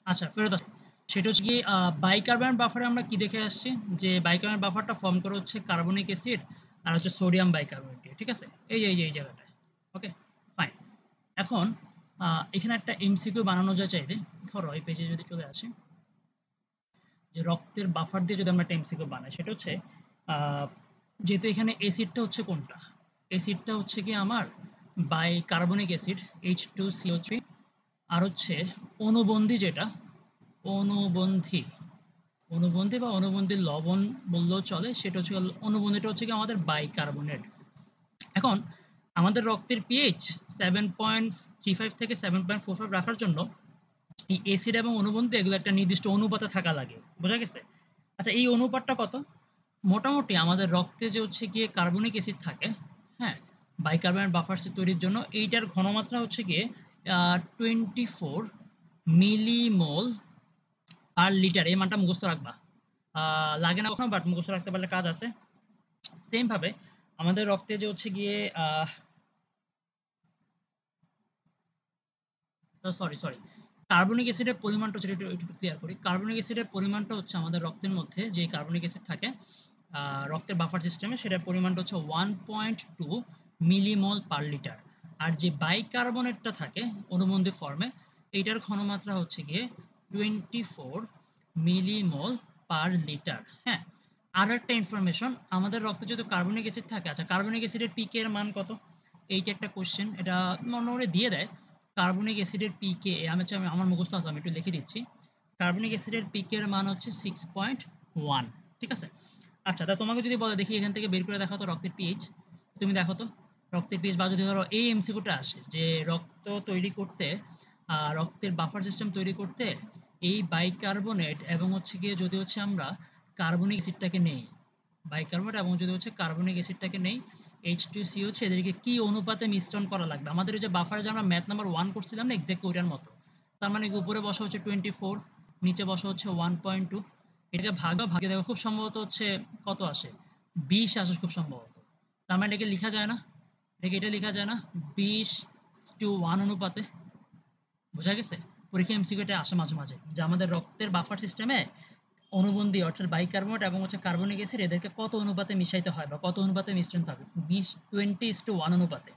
আচ্ছা ফেরত আসি। সেটা হচ্ছে গিয়ে বাইকার্বনেট বাফারে আমরা কি দেখে আসছি যে বাইকার্বনেট বাফারটা ফর্ম করে হচ্ছে কার্বনিক অ্যাসিড আর হচ্ছে সোডিয়াম বাইকার্বনেট দিয়ে, ঠিক আছে? এই জায়গাটায়। ওকে, ফাইন। এখন এখানে একটা এমসিকিউ বানানো যায় চাইলে, ধরো এই পেজে যদি চলে আসি, যে রক্তের বাফার দিয়ে যদি আমরা একটা এমসিকিউ বানাই, সেটা হচ্ছে আহ, যেহেতু এখানে অ্যাসিডটা হচ্ছে কোনটা, অ্যাসিডটা হচ্ছে কি আমার কার্বনিক অ্যাসিড H2CO3, আর হচ্ছে অণুবন্ধী যেটা, অনুবন্ধী অনুবন্ধী বা অনুবন্ধী লবণ বললেও চলে, সেটা হচ্ছে অনুবন্ধীটা হচ্ছে কি আমাদের বাইকার্বনেট। এখন আমাদের রক্তের পিএইচ 7.35 থেকে 7.45 রাখার জন্য এই এসিড এবং অনুবন্ধী এগুলো একটা নির্দিষ্ট অনুপাতে থাকা লাগে, বোঝা গেছে? আচ্ছা এই অনুপাতটা কত? মোটামুটি আমাদের রক্তে যে হচ্ছে গিয়ে কার্বনিক অ্যাসিড থাকে, হ্যাঁ, বাইকার্বনেট বাফার তৈরির জন্য এইটার ঘনমাত্রা হচ্ছে গিয়ে 24 মিলিমোল পার লিটার। এই মানটা মুখস্থ রাখবা, লাগে না কখনো, বাট মুখস্থ রাখতে পারলে কাজ আছে। সেম ভাবে আমাদের রক্তে যে হচ্ছে গিয়ে সরি সরি কার্বনিক অ্যাসিডের পরিমাণটা হচ্ছে, একটু একটু ক্লিয়ার করি। কার্বনিক অ্যাসিডের পরিমাণটা হচ্ছে আমাদের রক্তের মধ্যে যে কার্বনিক অ্যাসিড থাকে রক্তের বাফার সিস্টেমে, সেটার পরিমাণটা হচ্ছে 1.2 মিলিমোল পার লিটার। আর যে বাইকার্বনেটটা থাকে অনুবন্ধী ফর্মে, এইটার ঘনমাত্রা হচ্ছে গিয়ে 24 মিলিমোল পার লিটার। হ্যাঁ, আর একটা ইনফরমেশন, আমাদের রক্তে যদি কার্বনিক অ্যাসিড থাকে, আচ্ছা কার্বনিক অ্যাসিডের পিকে এর মান কত? এইটা একটা কোশ্চেন, এটা মনে দিয়ে দেয়। কার্বনিক অ্যাসিডের পিকে আমার মুখস্থ আছে, আমি একটু লিখে দিচ্ছি। কার্বনিক অ্যাসিডের পিকে এর মান হচ্ছে 6.1, ঠিক আছে? আচ্ছা তা তোমাকে যদি বলে দেখি এখান থেকে বের করে দেখো তো রক্তের পিএইচ, তুমি দেখো তো রক্তের পিএইচ, বা যদি ধরো এই এমসিকিউটা আসে যে রক্ত তৈরি করতে, রক্তের বাফার সিস্টেম তৈরি করতে এই বাইকার্বনেট এবং হচ্ছে গিয়ে যদি হচ্ছে আমরা কার্বনিক অ্যাসিডটাকে নেই, বাইকার্বনেট এবং যদি হচ্ছে কার্বনিক অ্যাসিডটাকে নেই H2CO3, এদেরকে কি অনুপাতে মিশ্রণ করা লাগবে? আমাদের ওই যে বাফারে যে আমরা ম্যাথ নাম্বার 1 করছিলাম না, এক্সাক্ট ওইটার মতো। তার মানে কি উপরে বসা হচ্ছে 24, নিচে বসা হচ্ছে 1.2, এটাকে ভাগে দেখো, খুব সম্ভবত হচ্ছে কত আসে, 20 আসে খুব সম্ভবত। তার মানে এটাকে লিখা যায় না, এটা লিখা যায় না 20:1 অনুপাতে? বোঝা গেছে? পরীক্ষা এমসিকিউতে আসে মাঝে মাঝে যে আমাদের রক্তের বাফার সিস্টেমে অনুবন্ধী অর্থাৎ বাইকার্বনেট এবং হচ্ছে কার্বনিক অ্যাসিড এদেরকে কত অনুপাতে মিশাইতে হয় বা কত অনুপাতে মিশ্রণ থাকবে, 20:1 অনুপাতে।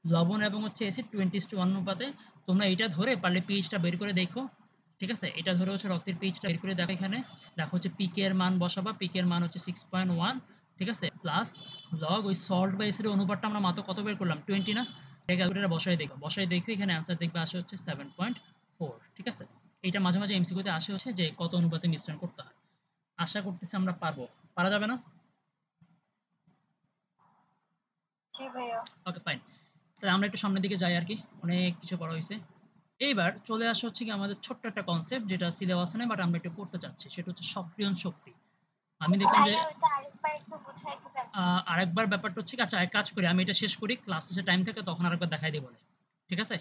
লবণ এবং হচ্ছে অ্যাসিড 20:1 অনুপাতে। তোমরা এটা ধরে পারলে পিএইচটা বের করে দেখো, ঠিক আছে? এটা ধরে হচ্ছে রক্তের পিএইচটা বের করে দেখো, এখানে দেখো হচ্ছে পিকে এর মান বসাবা, পিকে এর মান হচ্ছে 6.1, ঠিক আছে? প্লাস লগ ওই সল্ট বা অ্যাসিডের অনুপাতটা আমরা মাত্র কত বের করলাম, 20 না? এটা ক্যালকুলেটরে বসাই দেখো, এখানে অ্যান্সার দেখবে আসে হচ্ছে 7.4, ঠিক আছে? এটা মাঝে মাঝে এমসিকিউতে আসে হচ্ছে যে কত অনুপাতে মিশ্রণ করতে হয়। আশা করতেছি আমরা পারবো। পারা যাবে না? জি ভাইয়া। Okay fine. তাহলে আমরা একটু সামনের দিকে যাই আর কি, অনেক কিছু পড়া হয়েছে। এইবার চলে আসা হচ্ছে কি আমাদের ছোট্ট একটা কনসেপ্ট যেটা সিলেবাসে নেই বাট আমরা একটু পড়তে চাচ্ছি, সেটা হচ্ছে সক্রিয়ণ শক্তি। আমি দেখলাম যে ভাইয়া ওইটা আরেকবার একটু বুঝাই দিবেন? আরেকবার ব্যাপারটা হচ্ছে কি, আচ্ছা এক কাজ করি, আমি এটা শেষ করি, ক্লাস শেষে টাইম থাকে তখন আরেকবার দেখাই দিই বলে, ঠিক আছে?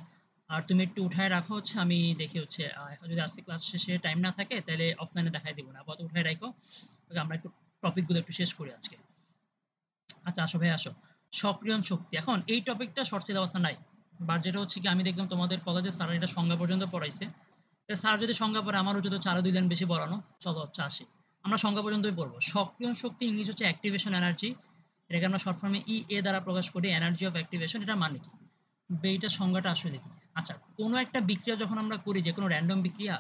আর তুমি একটু উঠায় রাখো হচ্ছে, আমি দেখি হচ্ছে এখন যদি আজকে ক্লাস শেষে টাইম না থাকে তাহলে অফলাইনে দেখাই দিব না, আপাতত উঠায় রাখো। ওকে, আমরা একটু টপিকগুলো একটু শেষ করি আজকে। আচ্ছা আসো ভাই আসো, সক্রিয়ণ শক্তি। এখন এই টপিকটা শর্ট সিলেবাসে নাই, বাট যেটা হচ্ছে কি আমি দেখলাম তোমাদের কলেজে স্যার এটা সংজ্ঞা পর্যন্ত পড়াইছে। স্যার যদি সংজ্ঞা পড়ে আমার উচিত হচ্ছে আরো 2 লাইন বেশি পড়ানো। চলো হচ্ছে আসি, আমরা সংজ্ঞা পর্যন্তই পড়বো। সক্রিয়ণ শক্তি ইংলিশ হচ্ছে অ্যাক্টিভেশন এনার্জি, এটাকে আমরা শর্ট ফর্মে ইএ দ্বারা প্রকাশ করি, এনার্জি অফ অ্যাক্টিভেশন। এটা মানে কি, এইটার সংজ্ঞাটা আসলে কি? আচ্ছা কোনো একটা বিক্রিয়া যখন আমরা করি, যে কোনো র্যান্ডম বিক্রিয়া,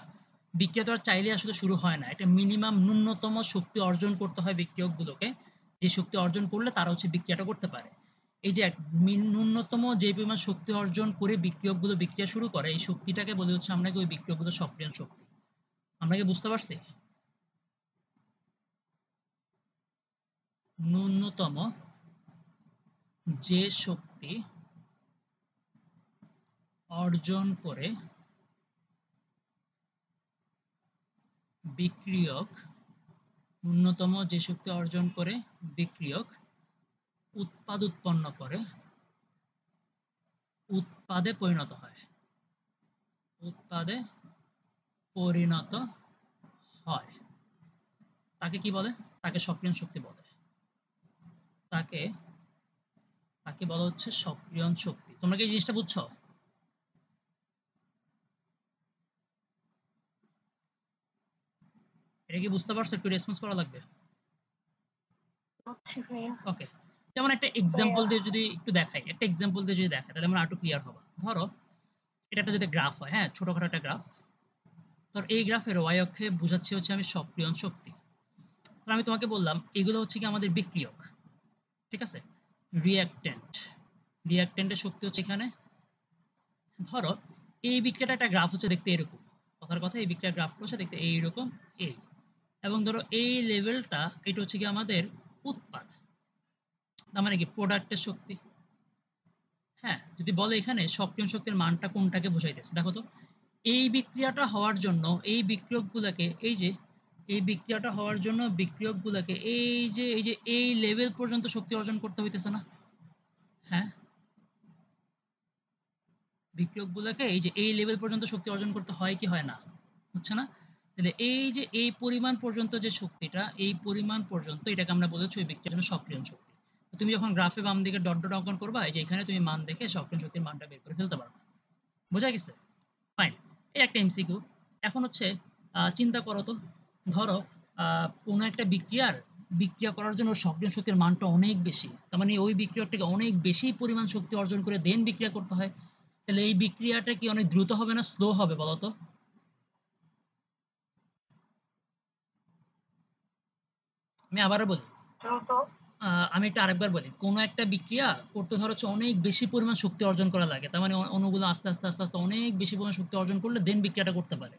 বিক্রিয়া তো আর চাইলে আসলে শুরু হয় না, একটা মিনিমাম ন্যূনতম শক্তি অর্জন করতে হয় বিক্রিয়কগুলোকে, যে শক্তি অর্জন করলে তারা হচ্ছে বিক্রিয়াটা করতে পারে। এই যে ন্যূনতম যে পরিমাণ শক্তি অর্জন করে বিক্রিয়কগুলো বিক্রিয়া শুরু করে, এই শক্তিটাকে বলে হচ্ছে আমরা কি ওই বিক্রিয়কগুলো সক্রিয়ণ শক্তি। আমরা কি বুঝতে পারছি? ন্যূনতম যে শক্তি অর্জন করে বিক্রিয়ক, ন্যূনতম যে শক্তি অর্জন করে বিক্রিয়ক উৎপাদ উৎপন্ন করে, উৎপাদে পরিণত হয়, উৎপাদে পরিণত হয়, তাকে কি বলে? তাকে সক্রিয়ণ শক্তি বলে। তাকে তাকে বলা হচ্ছে সক্রিয়ণ শক্তি। তোমরা কি এই জিনিসটা বুঝছো? এটা কি বুঝতে পারছো? একটু রেসপন্স করা লাগবে। বুঝছি ভাইয়া। ওকে, যেমন একটা এক্সাম্পল দিয়ে যদি একটু দেখাই, তাহলে আমরা আরো ক্লিয়ার হবো। ধরো এটা একটা যদি গ্রাফ হয়, হ্যাঁ, ছোটখাটো একটা গ্রাফ। ধর এই গ্রাফের ওয়াই অক্ষে বোঝাচ্ছি হচ্ছে আমি সক্রিয়ণ শক্তি। তো আমি তোমাকে বললাম এগুলো হচ্ছে কি আমাদের বিক্রিয়ক, ঠিক আছে? রিঅ্যাক্ট্যান্ট, রিঅ্যাক্ট্যান্টের শক্তি হচ্ছে এখানে। ধরো এই বিক্রিয়াটা একটা গ্রাফ হচ্ছে দেখতে এরকম, কথার কথা এই বিক্রিয়ার গ্রাফটা হচ্ছে দেখতে এইরকম এই, এবং ধরো এই লেভেলটা এটা হচ্ছে কি আমাদের উৎপাদ, তার মানে কি প্রোডাক্টের শক্তি। হ্যাঁ, যদি বলে এখানে সক্রিয় শক্তির মানটা কোনটাকে বোঝাইতেছে, দেখো তো এই বিক্রিয়াটা হওয়ার জন্য এই বিক্রিয়কগুলোকে এই বিক্রিয়াটা হওয়ার জন্য বিক্রিয়কগুলোকে এই লেভেল পর্যন্ত শক্তি অর্জন করতে হইতেছে না? হ্যাঁ, বিক্রিয়কগুলোকে এই লেভেল পর্যন্ত শক্তি অর্জন করতে হয় কি হয় না? হচ্ছে না? তাহলে এই পরিমাণ পর্যন্ত যে শক্তিটা, এই পরিমাণ পর্যন্ত এটাকে আমরা বলেছি ওই বিক্রিয়ার জন্য সক্রিয় শক্তি। তো তুমি যখন গ্রাফে বাম দিকে ডট ডট অঙ্কন করবা, এই যে এখানে তুমি মান দেখে সক্রিয় শক্তির মানটা বের করে ফেলতে পারবে। বোঝা গেছে? ফাইন। এই একটা এমসিকিউ। এখন হচ্ছে চিন্তা করো তো, ধরো কোনো একটা বিক্রিয়া করার জন্য সক্রিয় শক্তির মানটা অনেক বেশি, তার মানে ওই বিক্রিয়াটাকে অনেক বেশি পরিমাণ শক্তি অর্জন করে দেন বিক্রিয়া করতে হয়। তাহলে এই বিক্রিয়াটা কি অনেক দ্রুত হবে না স্লো হবে বলো তো? আমি আবারও বলি, দ্রুত। আমি এটা আরেকবার বলি, কোনো একটা বিক্রিয়া করতে ধরো হচ্ছে অনেক বেশি পরিমাণ শক্তি অর্জন করা লাগে, তার মানে অণুগুলো আস্তে আস্তে আস্তে আস্তে অনেক বেশি পরিমাণ শক্তি অর্জন করলে দেন বিক্রিয়াটা করতে পারে।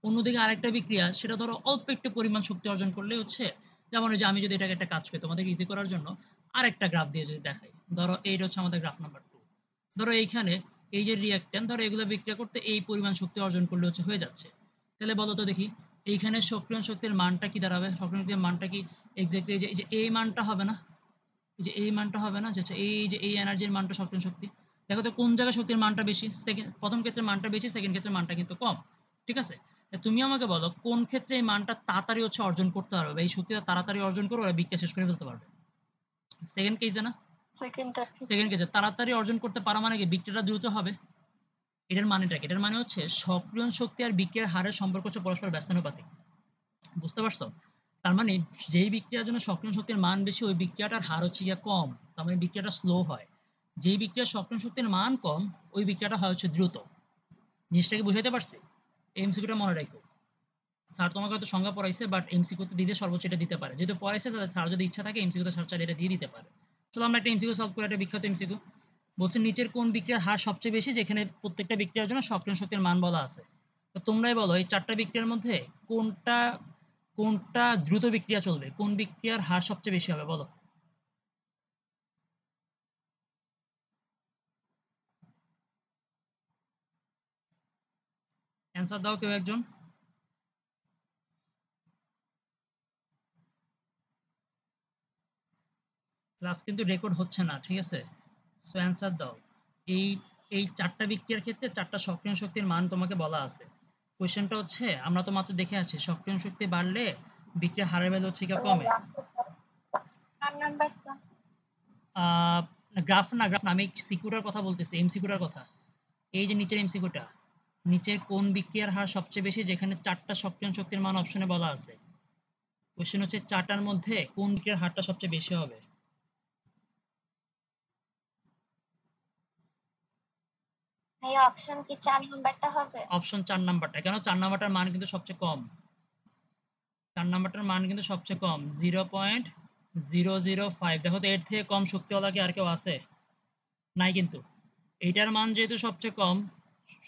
অন্যদিকে আরেকটা বিক্রিয়া সেটা ধরো অল্প একটু পরিমাণ শক্তি অর্জন করলে হচ্ছে, যেমন ওই যে আমি যদি এটাকে একটা কাজ করি তোমাদের ইজি করার জন্য আরেকটা গ্রাফ দিয়ে যদি দেখাই, ধরো এইটা হচ্ছে আমাদের গ্রাফ নাম্বার 2। ধরো এইখানে এই যে রিঅ্যাক্ট্যান্ট, ধরো এগুলো বিক্রিয়া করতে এই পরিমাণ শক্তি অর্জন করলে হচ্ছে হয়ে যাচ্ছে। তাহলে বলো তো দেখি এইখানে সক্রিয়ণ শক্তির মানটা কি দাঁড়াবে? সক্রিয়ণ শক্তির মানটা কি এক্স্যাক্টলি এই যে এই মানটা হবে না? এই যে এই মানটা হবে না, যে হচ্ছে এই যে এই এনার্জির মানটা সক্রিয়ণ শক্তি। দেখো তো কোন জায়গায় শক্তির মানটা বেশি? প্রথম ক্ষেত্রে মানটা বেশি, সেকেন্ড ক্ষেত্রে মানটা কিন্তু কম, ঠিক আছে? তুমি আমাকে বলো কোন ক্ষেত্রে এই মানটা তাড়াতাড়ি হচ্ছে অর্জন করতে পারবে, এই শক্তিটা তাড়াতাড়ি অর্জন করে ওরা বিক্রিয়া শেষ করে ফেলতে পারবে? সেকেন্ড কেসে না? সেকেন্ডটার ক্ষেত্রে। সেকেন্ড কেসে তাড়াতাড়ি অর্জন করতে পারা মানে কি বিক্রিয়াটা দ্রুত হবে। এটার মানেটা কি? এটার মানে হচ্ছে সক্রিয়ণ শক্তি আর বিক্রিয়ার হারের সম্পর্ক হচ্ছে পরস্পর ব্যস্তানুপাতিক। বুঝতে পারছো? তার মানে যেই বিক্রিয়ার জন্য সক্রিয় শক্তির মান বেশি ওই বিক্রিয়াটার হার হচ্ছে গিয়ে কম, তার মানে বিক্রিয়াটা স্লো হয়। যেই বিক্রিয়ার সক্রিয় শক্তির মান কম ওই বিক্রিয়াটা হয় হচ্ছে দ্রুত। জিনিসটা কি বুঝাইতে পারছি? এই এমসিকিউটা মনে রাখো। স্যার তোমাকে হয়তো সংজ্ঞা পড়াইছে, বাট এমসিকিউতে দিতে সর্বোচ্চ এটা দিতে পারে, যেহেতু পড়াইছে তাহলে স্যার যদি ইচ্ছা থাকে এমসিকিউতে স্যার চাইলে এটা দিয়ে দিতে পারে। চলো আমরা একটা এমসিকিউ সলভ করে, একটা বিখ্যাত এমসিকিউ। বলছে নিচের কোন বিক্রিয়ার হার সবচেয়ে বেশি, যেখানে প্রত্যেকটা বিক্রিয়ার জন্য সক্রিয় শক্তির মান বলা আছে। তো তোমরাই বলো এই চারটা বিক্রিয়ার মধ্যে কোনটা কোনটা দ্রুত বিক্রিয়া চলবে, কোন বিক্রিয়ার হার সবচেয়ে বেশি হবে বলো? অ্যান্সার দাও কেউ একজন। ক্লাস কিন্তু রেকর্ড হচ্ছে না, ঠিক আছে? সো অ্যান্সার দাও। এই এই চারটা বিক্রিয়ার ক্ষেত্রে চারটা সক্রিয় শক্তির মান তোমাকে বলা আছে। কোয়েশ্চেনটা হচ্ছে আমরা তো মাত্র দেখে আছি সক্রিয় শক্তি বাড়লে বিক্রিয়ার হারের ভ্যালু হচ্ছে কি কমে। আর নাম্বারটা। আহ গ্রাফ না, আমি সিকিউটার কথা বলতেছি, এমসিকিউটার কথা। এই যে নিচের এমসিকিউটা, নিচের কোন বিক্রিয়ার হার সবচেয়ে বেশি, যেখানে চারটা সক্রিয় শক্তির মান অপশনে বলা আছে। কোয়েশ্চেন হচ্ছে চারটার মধ্যে কোন বিক্রিয়ার হারটা সবচেয়ে বেশি হবে? ভাইয়া অপশন কি 4 নাম্বারটা হবে? অপশন 4 নাম্বারটা। কেন 4 নাম্বারটার মান কিন্তু সবচেয়ে কম? 4 নাম্বারটার মান কিন্তু সবচেয়ে কম, 0.005। দেখো তো এর থেকে কম শক্তিওয়ালা কি আর কেউ আছে? নাই কিন্তু। এইটার মান যেহেতু সবচেয়ে কম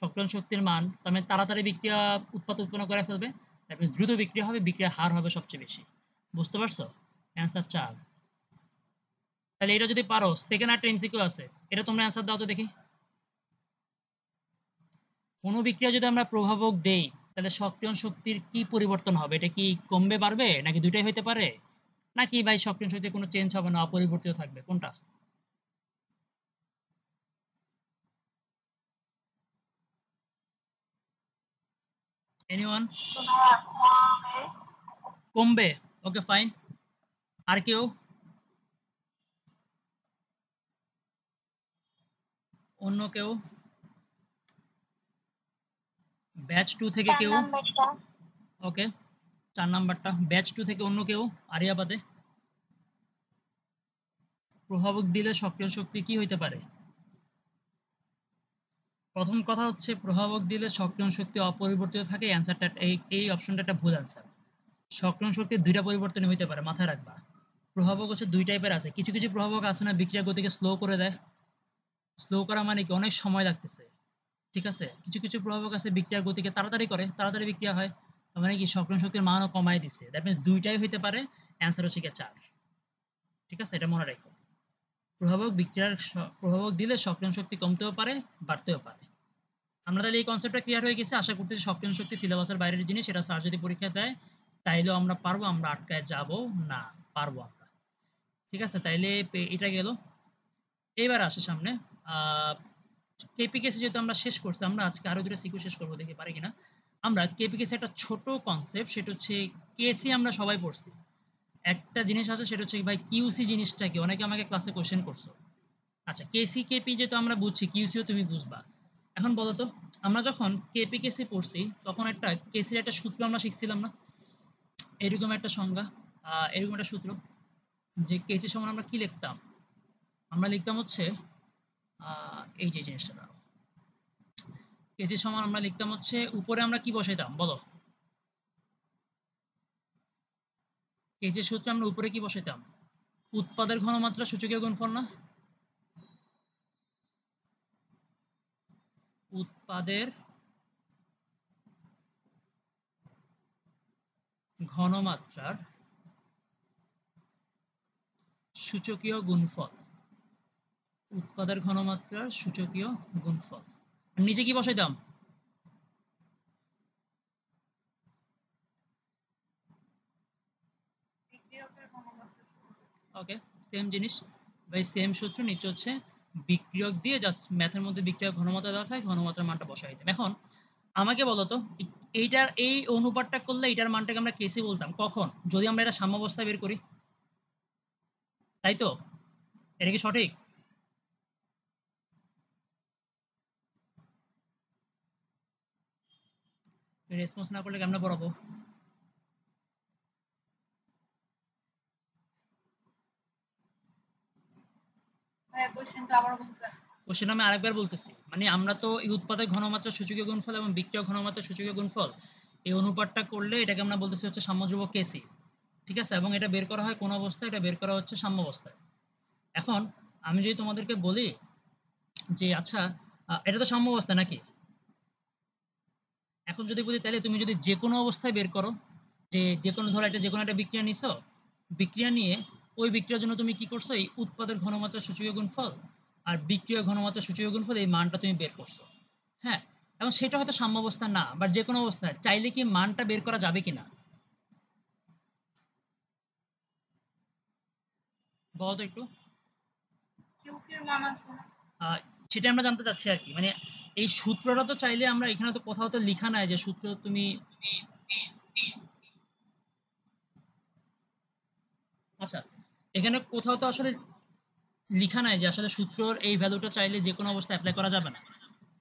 সক্রিয় শক্তির মান, তার মানে তাড়াতাড়ি বিক্রিয়া উৎপন্ন করে ফেলবে, তারপরে দ্রুত বিক্রিয়া হবে, বিক্রিয়ার হার হবে সবচেয়ে বেশি। বুঝতে পারছো? অ্যান্সার 4। তাহলে এটা যদি পারো, সেকেন্ড একটা এমসিকিউ আছে, এটা তোমরা অ্যান্সার দাও তো দেখি। কোনো বিক্রিয়া যদি আমরা প্রভাবক দেই তাহলে সক্রিয় শক্তির কি পরিবর্তন হবে? এটা কি কমবে বাড়বে নাকি দুইটাই হইতে পারে, নাকি ভাই সক্রিয় শক্তির কোনো চেঞ্জ হবে না, অপরিবর্তিত থাকবে, কোনটা? এনিওয়ান? কমবে। Okay fine. আর কেউ? অন্য কেউ? ব্যাচ 2 থেকে 4 কেউ? নাম্বারটা। ওকে, 4 নাম্বারটা ব্যাচ 2 থেকে অন্য কেউ? আরিয়া বাদে। প্রভাবক দিলে সক্রিয় শক্তি কি হইতে পারে? প্রথম কথা হচ্ছে প্রভাবক দিলে সক্রিয় শক্তি অপরিবর্তিত থাকে। অ্যান্সারটা এই অপশনটা একটা ভুল অ্যান্সার। সক্রিয় শক্তির ২ টা পরিবর্তনই হইতে পারে, মাথায় রাখবা। প্রভাবক হচ্ছে ২ টাইপের আছে। কিছু, কিছু প্রভাবক আছে না বিক্রিয়া গতিকে স্লো করে দেয়। স্লো করা মানে কি? অনেক সময় লাগতেছে। ঠিক আছে? কিছু, কিছু প্রভাবক আছে বিক্রিয়ার গতিকে তাড়াতাড়ি করে, তাড়াতাড়ি বিক্রিয়া হয়। তার মানে কি সক্রিয় শক্তির মানও কমায় দিচ্ছে। দ্যাট মিনস ২ টাই হইতে পারে। অ্যান্সার হচ্ছে গিয়ে ৪। ঠিক আছে? এটা মনে রাখো। প্রভাবক দিলে সক্রিয় শক্তি কমতেও পারে, বাড়তেও পারে। আমরা তাহলে এই কনসেপ্টটা ক্লিয়ার হয়ে গেছে। আশা করতেছি সক্রিয় শক্তি সিলেবাসের বাইরের জিনিস। এটা স্যার যদি পরীক্ষা দেয় তাইলেও আমরা পারবো, আমরা আটকায় যাব না। পারবো আমরা। ঠিক আছে? তাইলে এটা গেল। এইবার আসে সামনে আ কেপিকেসি যেহেতু আমরা শেষ করছি, আমরা আজকে আরো ২ টা সিকিউ শেষ করব, দেখি পারি কিনা। আমরা কেপিকেসি একটা ছোট কনসেপ্ট, সেটা হচ্ছে কেসি আমরা সবাই পড়ছি। একটা জিনিস আছে সেটা হচ্ছে ভাই কিউসি জিনিসটা কি? অনেকে আমাকে ক্লাসে কোয়েশ্চেন করছো। আচ্ছা কেসি, কেপি যেহেতু আমরা বুঝছি, কিউসিও তুমি বুঝবা। এখন বলো তো, আমরা যখন কেপি কেসি পড়ছি তখন একটা কেসির একটা সূত্র আমরা শিখছিলাম না? এরকম একটা সংজ্ঞা, এরকম একটা সূত্র, যে কেসি সমান আমরা কি লিখতাম? আমরা লিখতাম হচ্ছে এই যে জিনিসটা দাঁড়াও। কেজি সমান আমরা লিখতাম হচ্ছে উপরে আমরা কি বসাইতাম বলো? কেজির সূত্রে আমরা উপরে কি বসাইতাম? উৎপাদের ঘনমাত্রা সূচকীয় গুণফল না? উৎপাদের ঘনমাত্রার সূচকীয় গুণফল। উৎপাদের ঘনমাত্রার সূচকীয় গুণফল। আর নিচে কি বসাইতাম? ওকে, সেম জিনিস ভাই, সেম সূত্র। নিচে হচ্ছে বিক্রিয়ক দিয়ে জাস্ট ম্যাথের মধ্যে বিক্রিয়ক ঘনমাত্রা দেওয়া থাকে, ঘনমাত্রার মানটা বসাই দিতাম। এখন আমাকে বলো তো, এইটার এই অনুপাতটা করলে এটার মানটাকে আমরা কেসি বলতাম কখন? যদি আমরা এটা সাম্যাবস্থায় বের করি, তাই তো? এটা কি সঠিক? রেসপন্স না করলে কেমনে পড়াবো? কোশ্চেন আমি আরেকবার বলতেছি, মানে আমরা তো এই উৎপাদের ঘনমাত্রা সূচকীয় গুণফল এবং বিক্রিয়ক ঘনমাত্রা সূচকীয় গুণফল, এই অনুপাতটা করলে এটাকে আমরা বলতেছি হচ্ছে সাম্যধ্রুবক কেসি। ঠিক আছে? এবং এটা বের করা হয় কোন অবস্থায়? এটা বের করা হচ্ছে সাম্যাবস্থায়। এখন আমি যদি তোমাদেরকে বলি যে আচ্ছা এটা তো সাম্যাবস্থা নাকি? এখন যদি বলি তাহলে তুমি যদি যেকোনো অবস্থায় বের করো, যে যেকোনো ধরো একটা যেকোনো একটা বিক্রিয়া নিছো, বিক্রিয়া নিয়ে ওই বিক্রিয়ার জন্য তুমি কি করছো? এই উৎপাদের ঘনমাত্রা সূচকীয় গুণফল আর বিক্রিয়া ঘনমাত্রা সূচকীয় গুণফল, এই মানটা তুমি বের করছো। হ্যাঁ? এবং সেটা হয়তো সাম্যাবস্থা না, বাট যেকোনো অবস্থায় চাইলে কি মানটা বের করা যাবে কিনা? বলো তো একটু। আ সেটাই আমরা জানতে চাচ্ছি আরকি। মানে এই সূত্রটা তো চাইলে আমরা, এখানে তো কোথাও তো লিখা নাই যে সূত্র তুমি আচ্ছা, এখানে কোথাও তো আসলে লিখা নাই যে আসলে সূত্রর এই ভ্যালুটা চাইলে যেকোনো অবস্থায় এপ্লাই করা যাবে না।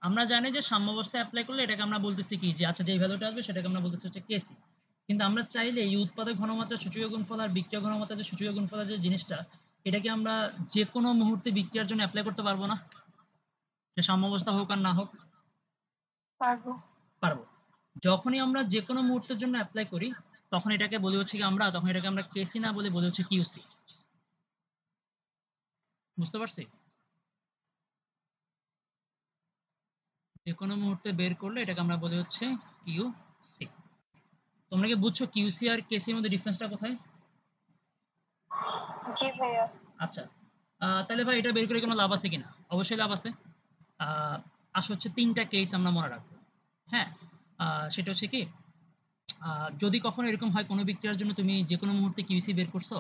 আমরা জানি যে সাম্যাবস্থায় এপ্লাই করলে এটাকে আমরা বলতেছি কি, যে আচ্ছা যেই ভ্যালুটা আসবে সেটাকে আমরা বলতেছি হচ্ছে কেসি। কিন্তু আমরা চাইলে এই উৎপাদক ঘনমাত্রা সূচকীয় গুণফল আর বিক্রিয়া ঘনমাত্রা যে সূচকীয় গুণফলের যে জিনিসটা, এটাকে আমরা যেকোনো মুহূর্তে বিক্রিয়ার জন্য এপ্লাই করতে পারবো না? সে সাম্যাবস্থা হোক আর না হোক? পারবো। পারবো। যখনই আমরা যেকোনো মুহূর্তের জন্য এপ্লাই করি, তখন এটাকে বলি হচ্ছে কি আমরা, তখন এটাকে আমরা কেসি না বলে বলি হচ্ছে কিউসি। বুঝতে পারছি? যেকোনো মুহূর্তে বের করলে এটাকে আমরা বলি হচ্ছে কিউসি। তোমরা কি বুঝছো কিউসি আর কেসি এর মধ্যে ডিফারেন্সটা কোথায়? জি ভাইয়া। আচ্ছা, তাহলে ভাই এটা বের করে কোনো লাভ আছে কিনা? অবশ্যই লাভ আছে। আ আসলে হচ্ছে ৩ টা কেস আমরা মনে রাখবো। হ্যাঁ? আ সেটা হচ্ছে কি, আ যদি কখনো এরকম হয় কোনো বিক্রিয়ার জন্য তুমি যেকোনো মুহূর্তে কিউসি বের করছো,